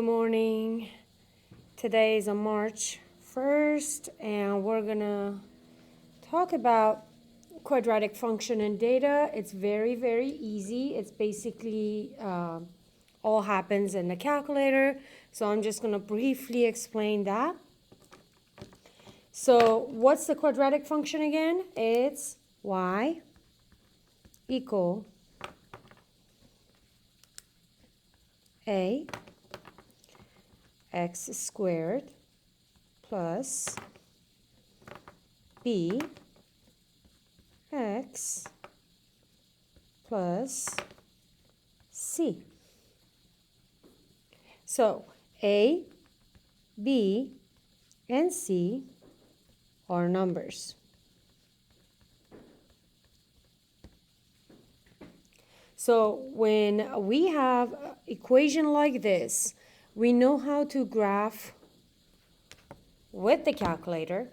Good morning. Today is on March 1st, and we're gonna talk about quadratic function and data. It's very, very easy. It's basically all happens in the calculator. So I'm just gonna briefly explain that. So what's the quadratic function again? It's y equal a x squared plus b x plus c. So a, b, and c are numbers. So when we have an equation like this, we know how to graph with the calculator.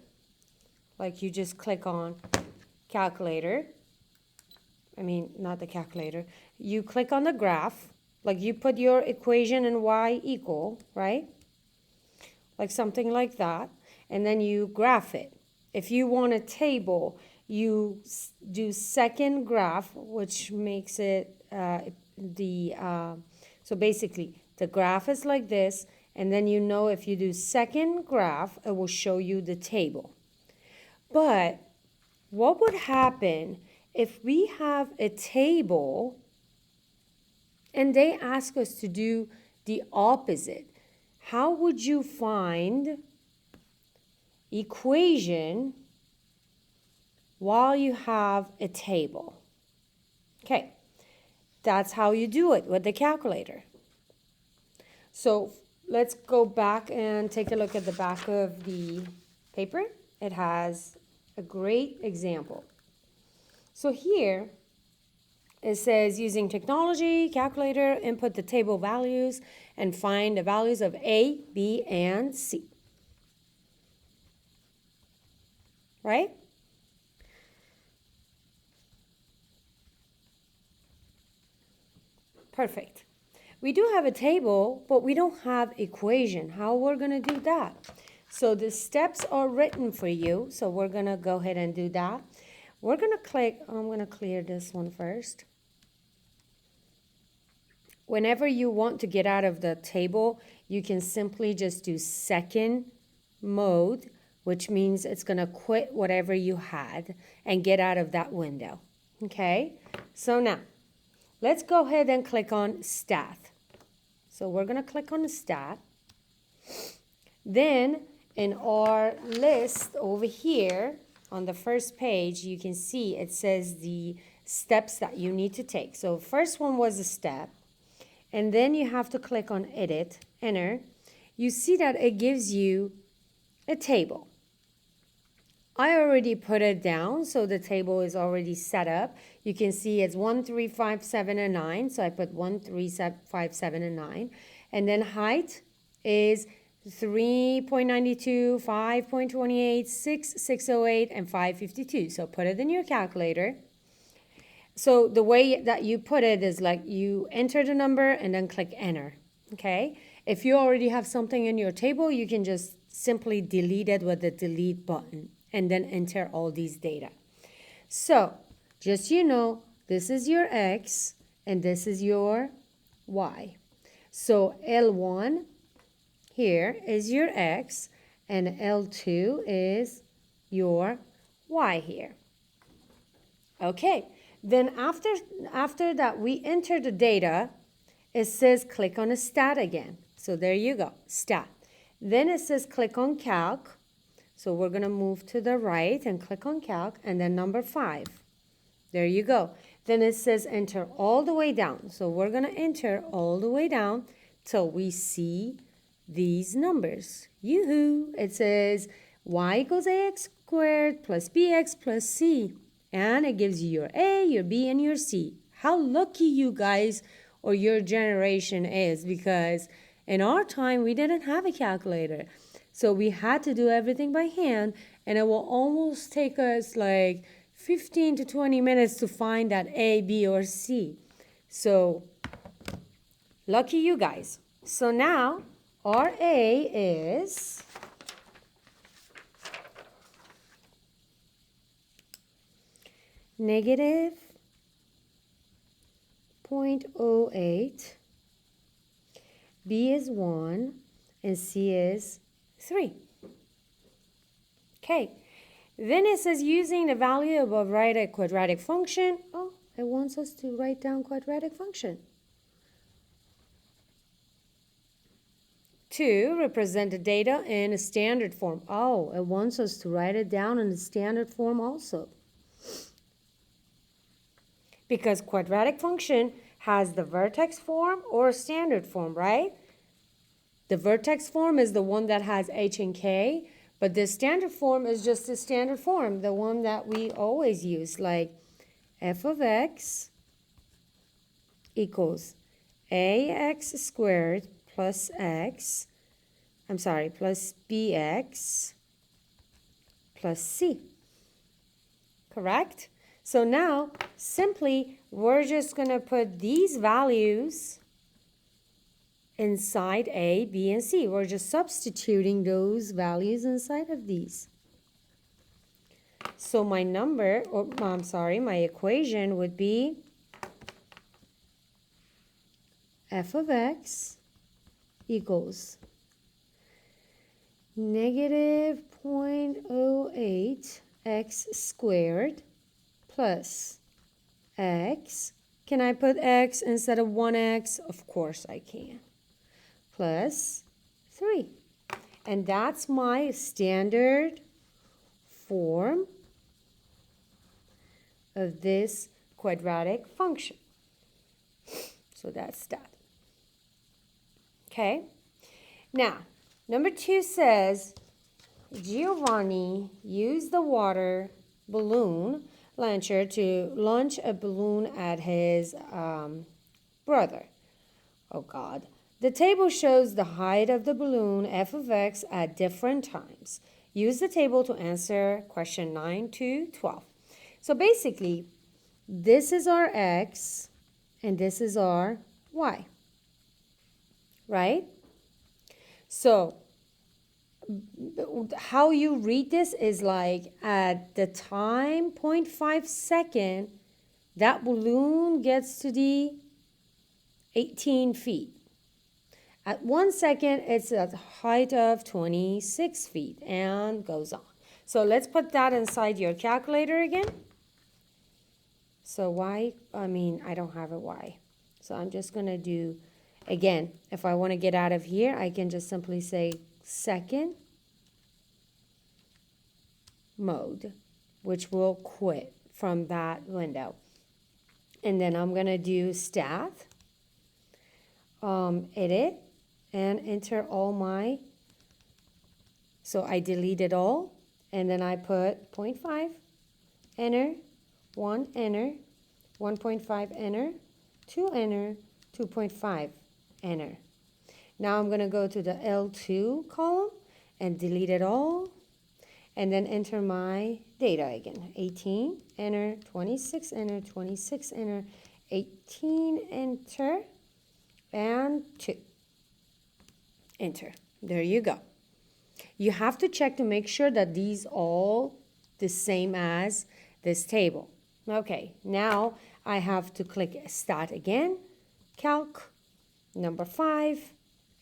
Like you just click on calculator. Not the calculator. You click on the graph, like you put your equation in y equal, right? Like something like that. And then you graph it. If you want a table, you do second graph, which makes it so basically the graph is like this, and then you know if you do second graph, it will show you the table. But what would happen if we have a table and they ask us to do the opposite? How would you find equation while you have a table? Okay, that's how you do it with the calculator. So let's go back and take a look at the back of the paper. It has a great example. So here it says, using technology, calculator, input the table values and find the values of A, B, and C. Right? Perfect. We do have a table, but we don't have equation. How we're going to do that? So the steps are written for you. So we're going to go ahead and do that. We're going to click, I'm going to clear this one first. Whenever you want to get out of the table, you can simply just do second mode, which means it's going to quit whatever you had and get out of that window. Okay? So now, let's go ahead and click on Stat. So we're going to click on Stat. Then in our list over here on the first page, you can see it says the steps that you need to take. So first one was a step. And then you have to click on Edit, Enter. You see that it gives you a table. I already put it down, so the table is already set up. You can see it's 1, 3, 5, 7, and 9. So I put 1, 3, 5, 7, and 9. And then height is 3.92, 5.28, 6.608, and 552. So put it in your calculator. So the way that you put it is like you enter the number and then click enter, okay? If you already have something in your table, you can just simply delete it with the delete button and then enter all these data. So just so you know, this is your X and this is your Y. So L1 here is your X and L2 is your Y here. Okay. Then after that, we enter the data. It says click on a stat again. So there you go, stat. Then it says click on calc. So we're going to move to the right and click on calc, and then number 5. There you go. Then it says enter all the way down. So we're going to enter all the way down till we see these numbers. Yoo-hoo! It says y equals ax squared plus bx plus c. And it gives you your A, your B, and your C. How lucky you guys or your generation is, because in our time, we didn't have a calculator. So we had to do everything by hand, and it will almost take us like 15 to 20 minutes to find that A, B, or C. So lucky you guys. So now our A is negative 0.08, B is 1, and C is 3. Okay, then it says using the value above, write a quadratic function. Oh, it wants us to write down quadratic function. To represent the data in a standard form. Oh, it wants us to write it down in the standard form also. Because quadratic function has the vertex form or standard form, right? The vertex form is the one that has h and k, but the standard form is just the standard form, the one that we always use, like f of x equals ax squared plus plus bx plus c. Correct? So now, simply, we're just going to put these values inside A, B, and C. We're just substituting those values inside of these. So my my equation would be f of x equals negative 0.08 x squared plus x. Can I put x instead of 1x? Of course I can. Plus 3. And that's my standard form of this quadratic function. So that's that. Okay? Now, number 2 says, Giovanni used the water balloon launcher to launch a balloon at his brother. Oh, God. The table shows the height of the balloon, f of x, at different times. Use the table to answer question 9 to 12. So basically, this is our x, and this is our y. Right? So how you read this is like at the time 0.5 second, that balloon gets to the 18 feet. At 1 second, it's at a height of 26 feet and goes on. So let's put that inside your calculator again. So I don't have a y. So I'm just going to do, again, if I want to get out of here, I can just simply say second mode, which will quit from that window. And then I'm going to do stat, edit, and enter all my, so I deleted all, and then I put 0.5, enter, 1, enter, 1.5, enter, 2, enter, 2.5, enter. Now I'm going to go to the L2 column and delete it all, and then enter my data again. 18, enter, 26, enter, 26, enter, 18, enter, and 2. Enter. There you go. You have to check to make sure that these all the same as this table. Okay, now I have to click Stat again, Calc, number 5,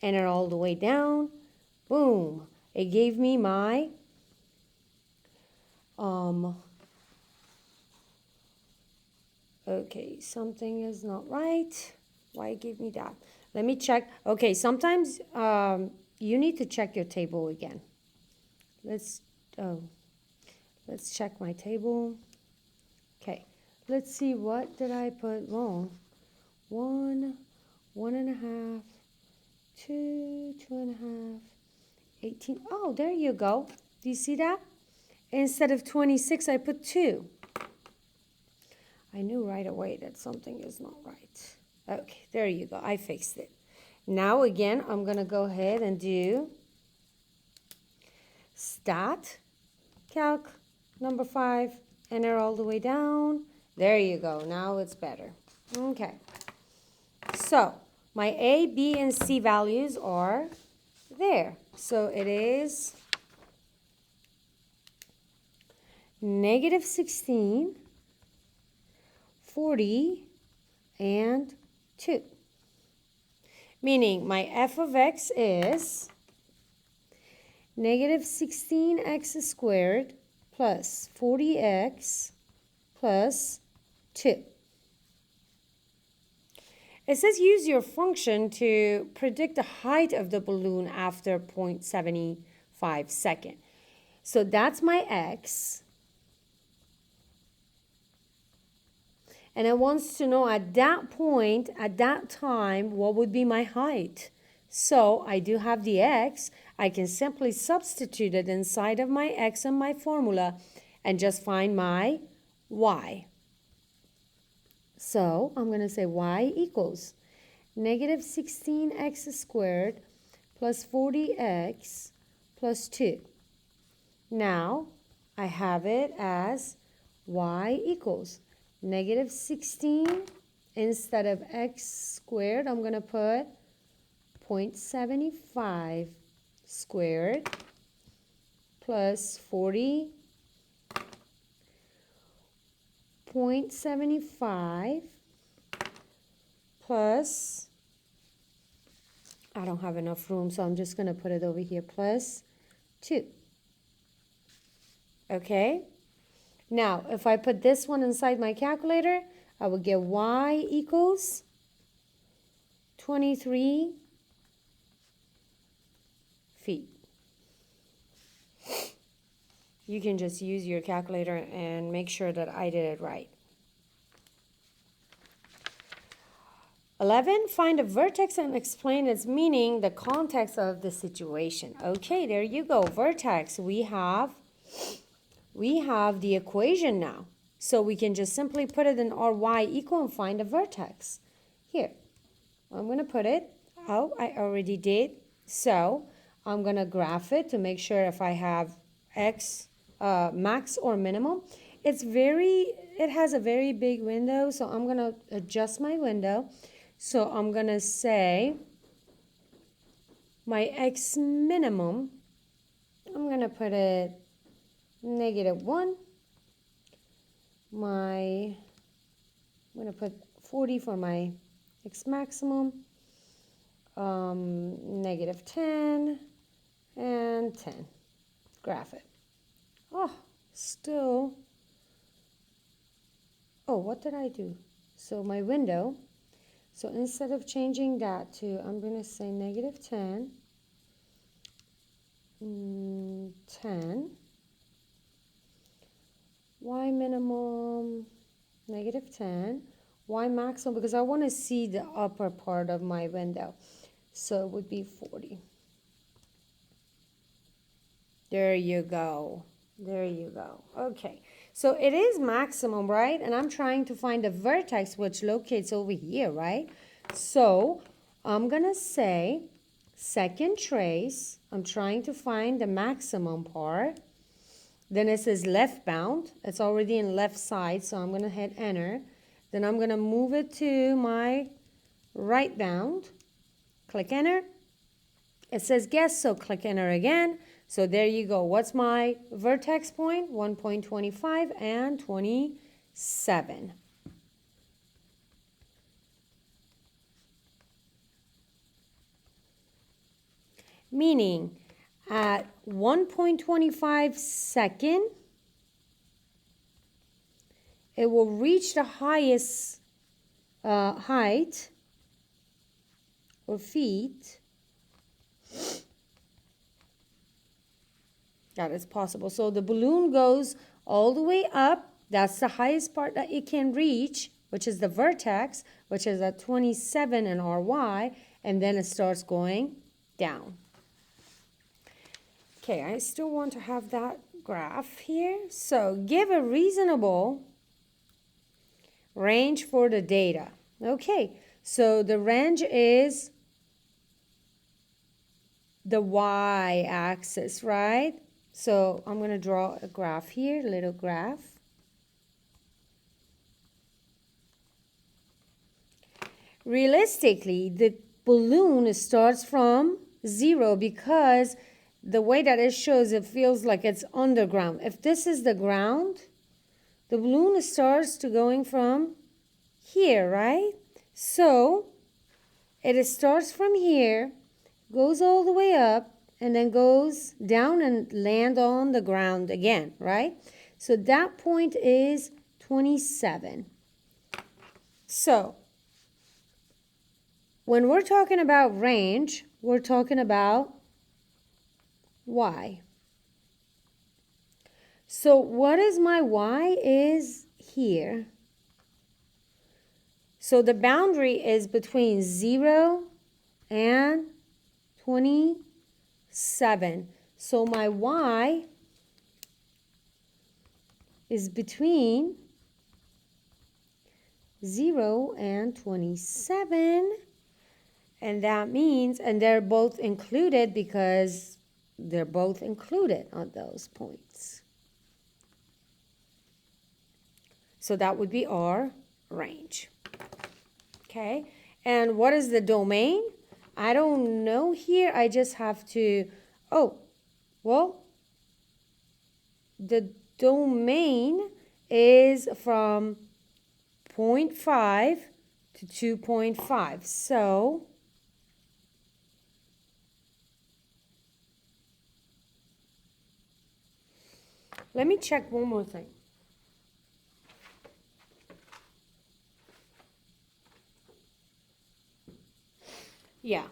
enter all the way down, boom. It gave me my okay, something is not right. Why it gave me that? Let me check. Okay, sometimes you need to check your table again. Let's check my table. Okay, let's see, what did I put wrong? 1, 1.5, 2, 2.5, 18. Oh, there you go. Do you see that? Instead of 26, I put 2. I knew right away that something is not right. Okay, there you go. I fixed it. Now again, I'm going to go ahead and do Stat, Calc, number 5, enter all the way down. There you go. Now it's better. Okay. So my A, B, and C values are there. So it is negative 16, 40, and 2. Meaning my f of x is negative 16x squared plus 40x plus 2. It says use your function to predict the height of the balloon after 0.75 seconds. So that's my x. And it wants to know at that point, at that time, what would be my height. So I do have the x. I can simply substitute it inside of my x and my formula and just find my y. So I'm going to say y equals negative 16x squared plus 40x plus 2. Now I have it as y equals negative 16, instead of x squared, I'm going to put 0.75 squared plus 40.75 plus, I don't have enough room, so I'm just going to put it over here, plus 2. Okay? Now, if I put this one inside my calculator, I would get y equals 23 feet. You can just use your calculator and make sure that I did it right. 11, find a vertex and explain its meaning, the context of the situation. Okay, there you go. Vertex, we have the equation now. So we can just simply put it in our y equal and find a vertex. Here, I'm going to put it, oh, I already did. So I'm going to graph it to make sure if I have x max or minimum. It has a very big window, so I'm going to adjust my window. So I'm going to say my x minimum, I'm going to put it negative 1. I'm going to put 40 for my x maximum, negative 10, and 10. Graph it. Oh, still. Oh, what did I do? So my window, so instead of changing that to, I'm going to say negative 10, 10, y minimum, negative 10, y maximum, because I want to see the upper part of my window. So it would be 40. There you go. There you go. Okay. So it is maximum, right? And I'm trying to find a vertex which locates over here, right? So I'm going to say second trace. I'm trying to find the maximum part. Then it says left bound. It's already in left side, so I'm going to hit enter. Then I'm going to move it to my right bound. Click enter. It says guess, so click enter again. So there you go. What's my vertex point? 1.25 and 27. Meaning at 1.25 second, it will reach the highest height or feet that is possible. So the balloon goes all the way up. That's the highest part that it can reach, which is the vertex, which is at 27 in RY, and then it starts going down. Okay, I still want to have that graph here. So give a reasonable range for the data. Okay, so the range is the y-axis, right? So I'm going to draw a graph here, a little graph. Realistically, the balloon starts from 0 because the way that it shows, it feels like it's underground. If this is the ground, the balloon starts to going from here, right? So it starts from here, goes all the way up, and then goes down and land on the ground again, right? So that point is 27. So when we're talking about range, we're talking about y. So what is my y is here. So the boundary is between 0 and 27. So my y is between 0 and 27. And that means, and they're both included because they're both included on those points. So that would be our range. Okay, and what is the domain? I don't know here. I just have to, the domain is from 0.5 to 2.5. So let me check one more thing. Yeah,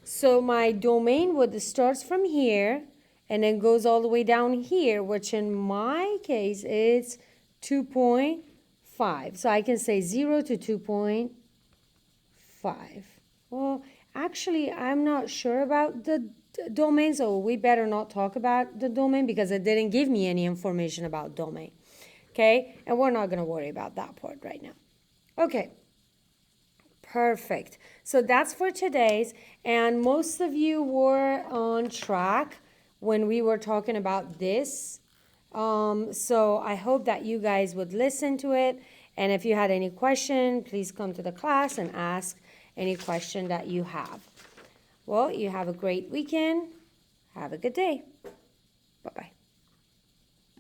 so my domain starts from here and then goes all the way down here, which in my case is 2.5. So I can say 0 to 2.5. Well, actually, I'm not sure about the domain, so we better not talk about the domain because it didn't give me any information about domain. Okay, and we're not going to worry about that part right now. Okay. Perfect. So that's for today's, and most of you were on track when we were talking about this. So I hope that you guys would listen to it, and if you had any question, please come to the class and ask any question that you have. Well, you have a great weekend. Have a good day. Bye-bye.